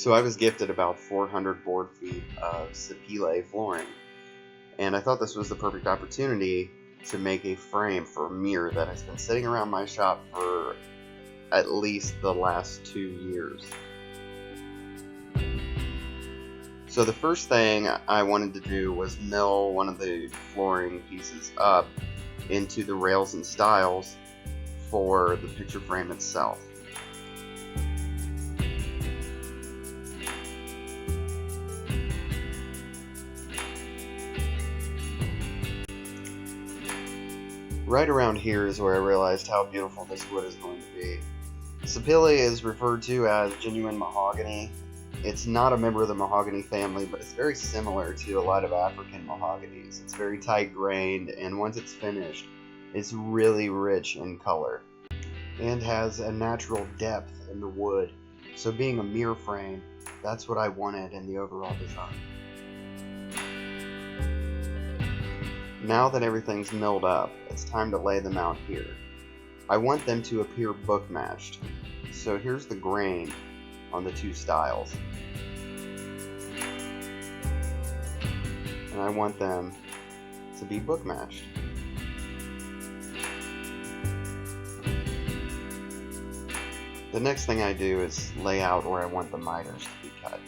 So I was gifted about 400 board feet of Sepele flooring, and I thought this was the perfect opportunity to make a frame for a mirror that has been sitting around my shop for at least the last 2 years. So the first thing I wanted to do was mill one of the flooring pieces up into the rails and stiles for the picture frame itself. Right around here is where I realized how beautiful this wood is going to be. Sepele is referred to as genuine mahogany. It's not a member of the mahogany family, but it's very similar to a lot of African mahoganies. It's very tight grained, and once it's finished, it's really rich in color and has a natural depth in the wood. So being a mirror frame, that's what I wanted in the overall design. Now that everything's milled up, it's time to lay them out here. I want them to appear book matched. So here's the grain on the two stiles. And I want them to be book matched. The next thing I do is lay out where I want the miters to be cut.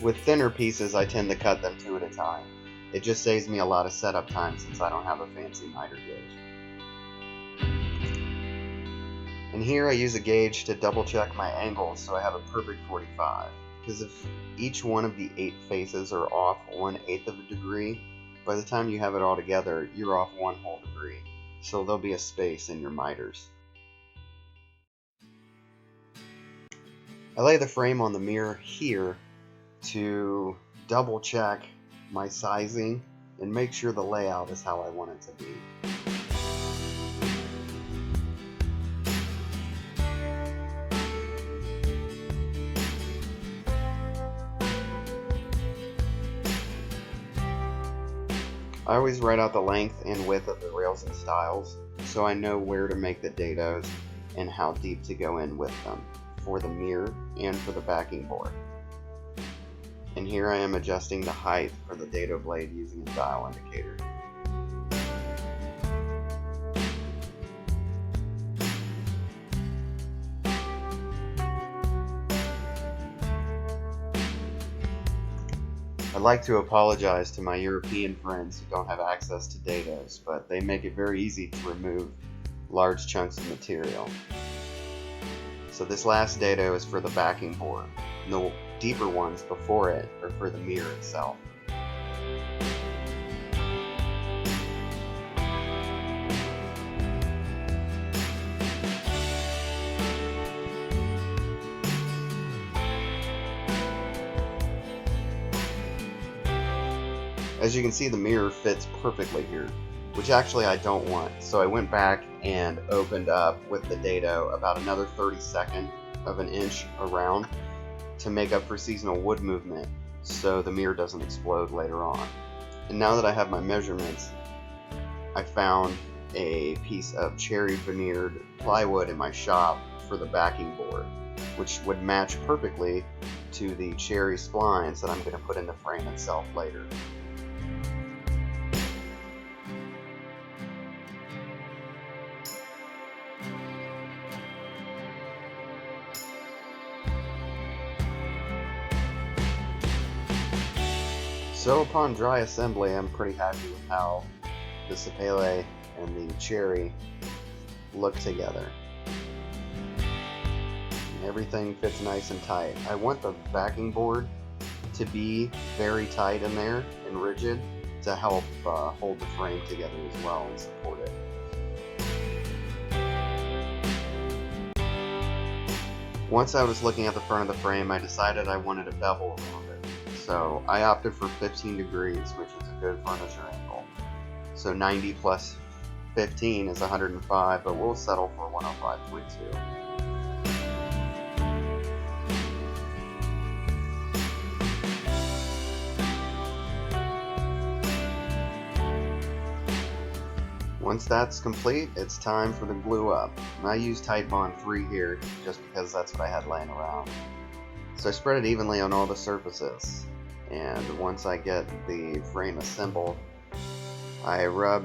With thinner pieces, I tend to cut them 2 at a time. It just saves me a lot of setup time since I don't have a fancy miter gauge. And here I use a gauge to double check my angles so I have a perfect 45. Because if each one of the 8 faces are off 1/8 of a degree, by the time you have it all together, you're off 1 whole degree. So there'll be a space in your miters. I lay the frame on the mirror here to double check my sizing and make sure the layout is how I want it to be. I always write out the length and width of the rails and stiles so I know where to make the dados and how deep to go in with them for the mirror and for the backing board. And here I am adjusting the height for the dado blade using a dial indicator. I'd like to apologize to my European friends who don't have access to dados, but they make it very easy to remove large chunks of material. So this last dado is for the backing board. And the deeper ones before it are for the mirror itself. As you can see, the mirror fits perfectly here, which actually I don't want. So I went back and opened up with the dado about another 32nd of an inch around to make up for seasonal wood movement so the mirror doesn't explode later on. And now that I have my measurements, I found a piece of cherry veneered plywood in my shop for the backing board, which would match perfectly to the cherry splines that I'm going to put in the frame itself later. So upon dry assembly, I'm pretty happy with how the Sepele and the cherry look together. And everything fits nice and tight. I want the backing board to be very tight in there and rigid to help hold the frame together as well and support it. Once I was looking at the front of the frame, I decided I wanted a bevel around it. So I opted for 15 degrees, which is a good furniture angle. So 90 plus 15 is 105, but we'll settle for 105.2. Once that's complete, it's time for the glue up. And I use Tight Bond 3 here just because that's what I had laying around. So I spread it evenly on all the surfaces, and once I get the frame assembled, I rub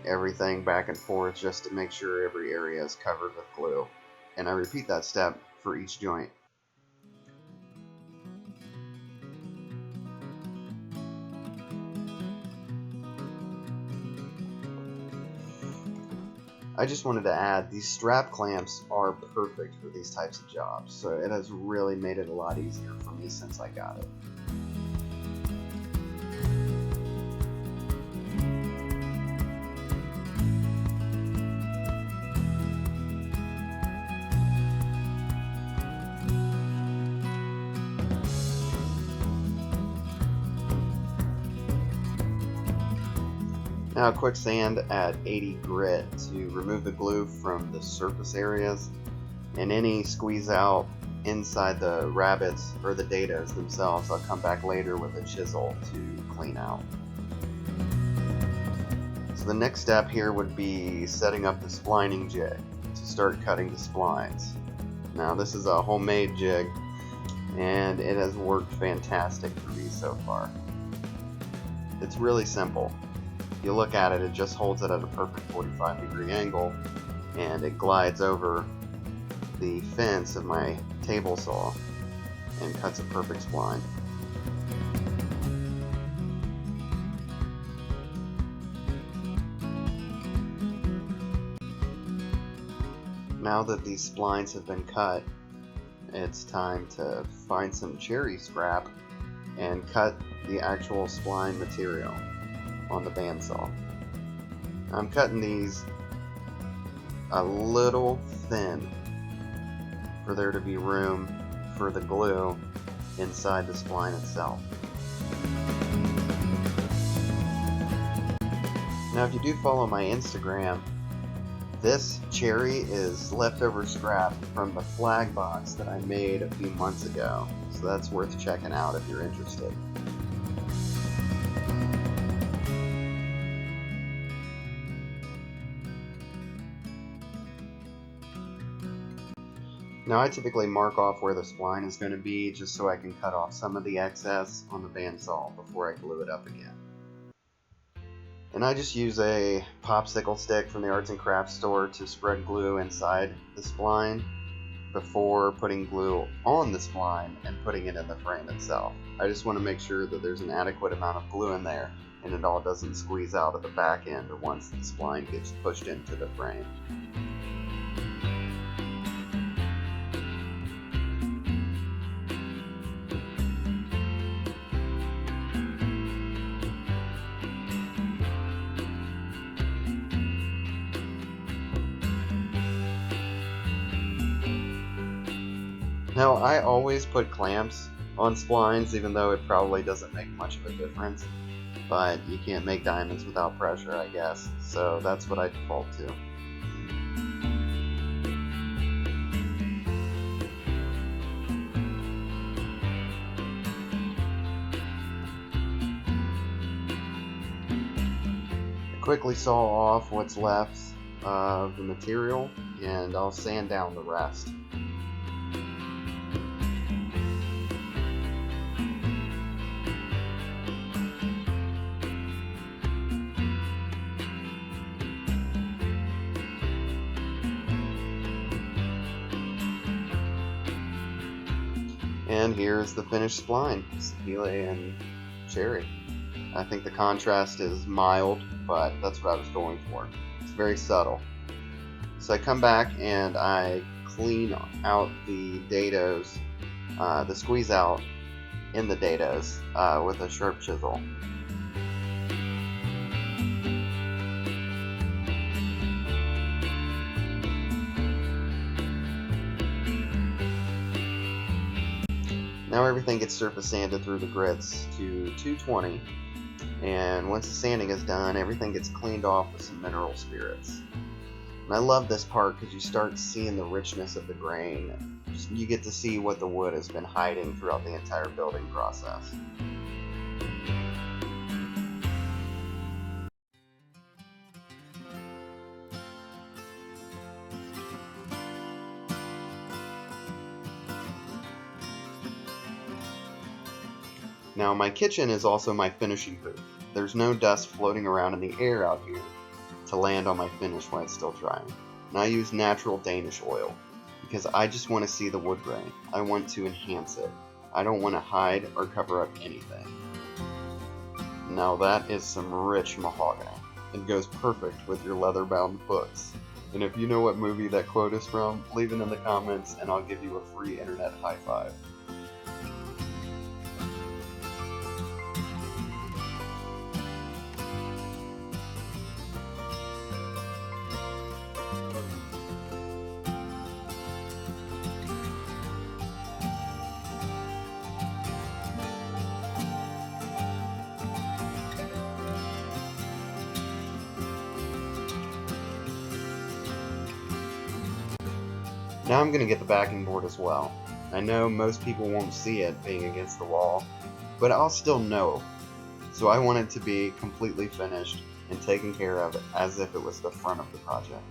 everything back and forth just to make sure every area is covered with glue. And I repeat that step for each joint. I just wanted to add, these strap clamps are perfect for these types of jobs, so it has really made it a lot easier for me since I got it. Now a quick sand at 80 grit to remove the glue from the surface areas, and any squeeze out inside the rabbets or the dados themselves I'll come back later with a chisel to clean out. So the next step here would be setting up the splining jig to start cutting the splines. Now this is a homemade jig and it has worked fantastic for me so far. It's really simple. If you look at it, it just holds it at a perfect 45-degree angle and it glides over the fence of my table saw and cuts a perfect spline. Now that these splines have been cut, it's time to find some cherry scrap and cut the actual spline material on the bandsaw. I'm cutting these a little thin for there to be room for the glue inside the spline itself. Now if you do follow my Instagram, this cherry is leftover scrap from the flag box that I made a few months ago, so that's worth checking out if you're interested. Now I typically mark off where the spline is going to be just so I can cut off some of the excess on the bandsaw before I glue it up again. And I just use a popsicle stick from the arts and crafts store to spread glue inside the spline before putting glue on the spline and putting it in the frame itself. I just want to make sure that there's an adequate amount of glue in there and it all doesn't squeeze out of the back end once the spline gets pushed into the frame. Now, I always put clamps on splines, even though it probably doesn't make much of a difference, but you can't make diamonds without pressure, I guess, so that's what I default to. I quickly saw off what's left of the material, and I'll sand down the rest. And here's the finished spline, Sepele and cherry. I think the contrast is mild, but that's what I was going for. It's very subtle. So I come back and I clean out the dados, the squeeze out in the dados with a sharp chisel. Now everything gets surface sanded through the grits to 220, and once the sanding is done, everything gets cleaned off with some mineral spirits. And I love this part because you start seeing the richness of the grain. You get to see what the wood has been hiding throughout the entire building process. Now my kitchen is also my finishing booth. There's no dust floating around in the air out here to land on my finish when it's still drying. And I use natural Danish oil because I just want to see the wood grain. I want to enhance it. I don't want to hide or cover up anything. Now that is some rich mahogany. It goes perfect with your leather-bound books. And if you know what movie that quote is from, leave it in the comments and I'll give you a free internet high five. Now I'm going to get the backing board as well. I know most people won't see it being against the wall, but I'll still know. So I want it to be completely finished and taken care of as if it was the front of the project.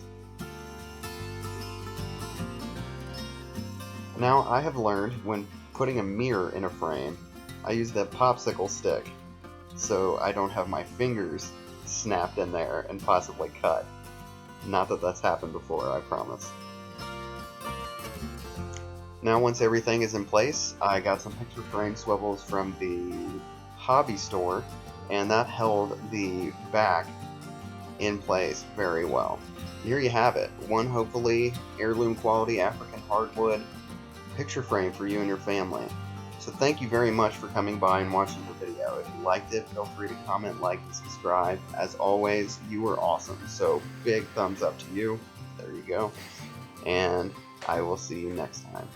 Now I have learned when putting a mirror in a frame, I use that popsicle stick so I don't have my fingers snapped in there and possibly cut. Not that that's happened before, I promise. Now once everything is in place, I got some picture frame swivels from the hobby store, and that held the back in place very well. Here you have it, one hopefully heirloom quality African hardwood picture frame for you and your family. So thank you very much for coming by and watching the video. If you liked it, feel free to comment, like, and subscribe. As always, you are awesome, so big thumbs up to you. There you go. And I will see you next time.